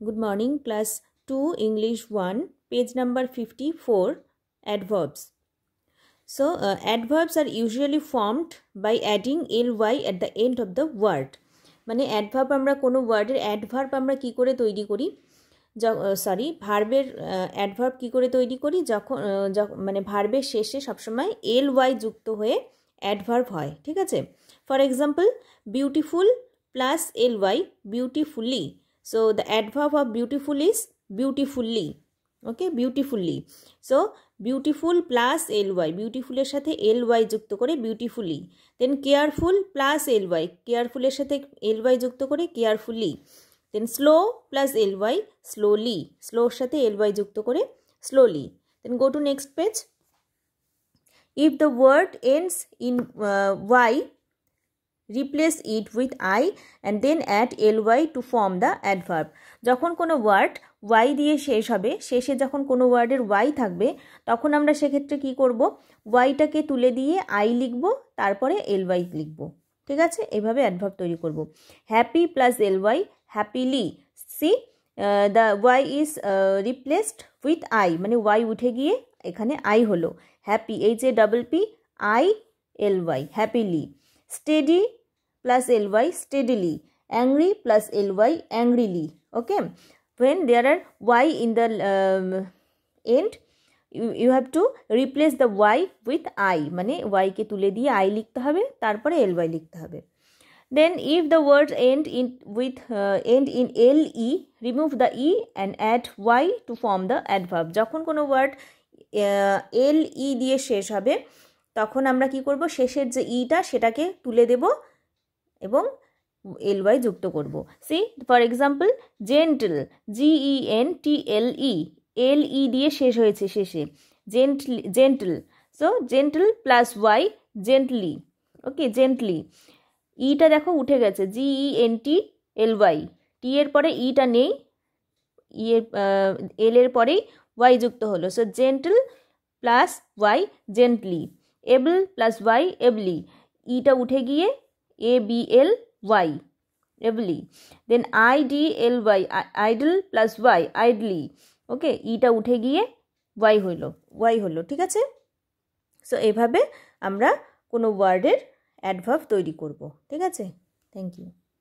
Good morning, class 2, English 1, page number 54, adverbs. So, adverbs are usually formed by adding ly at the end of the word. মানে adverb আমরা কোনো ওয়ার্ডের adverb আমরা কি করে তৈরি করি ভার্বের adverb কি করে তৈরি করি যখন মানে ভার্বের শেষে সবসময় ly যুক্ত হয়ে adverb হয়, ঠিক আছে? For example, beautiful plus ly, beautifully. So the adverb of beautiful is beautifully. Okay, beautifully. So beautiful plus ly, beautiful এর সাথে ly যুক্ত করে beautifully. Then careful plus ly, careful এর সাথে ly যুক্ত করে carefully. Then slow plus ly, slowly, slow এর সাথে ly যুক্ত করে slowly. Then go to next page. If the word ends in y, replace it with I and then add ly to form the adverb. যখন কোনো word y দিয়ে শেষ হবে, শেষে যখন কোনো ওয়ার্ডের y থাকবে, তখন আমরা সেক্ষেত্রে কি করব, yটাকে তুলে দিয়ে I লিখব, তারপরে ly লিখব, ঠিক আছে? এইভাবে অ্যাডভার্ব তৈরি করব। Happy plus ly, happily. C the y is replaced with I, মানে y উঠে গিয়ে এখানে I হলো। Happy, HAPP, I ly, happily. Steady plus ly, steadily. Angry plus ly, angrily. Okay, when there are y in the end, you have to replace the y with I, মানে y কে তুলে দিয়ে I লিখতে হবে, তারপরে ly লিখতে হবে। Then if the words end in le, remove the e and add y to form the adverb. যখন কোনো ওয়ার্ড le দিয়ে শেষ হবে, তখন আমরা কি করব, শেষের যে ইটা সেটাকে তুলে দেব এবং ly যুক্ত করব। See for example, gentle, GENTLE, le দিয়ে শেষ হয়েছে শেষে, gentle. So gentle plus y, gently. Okay, gently. ইটা দেখো উঠে গেছে, GENTLY, টি এর পরে ইটা নেই, এল এর পরেই y যুক্ত হলো। So gentle plus y, gently. Able plus y, ably, ইটা উঠে গিয়ে ABLY, ably. Then IDLY, idle plus y, idly. Okay, ইটা উঠে গিয়ে y হলো, ঠিক আছে? সো এভাবে আমরা কোনো ওয়ার্ডের অ্যাডভার্ব তৈরি করব, ঠিক আছে? Thank you.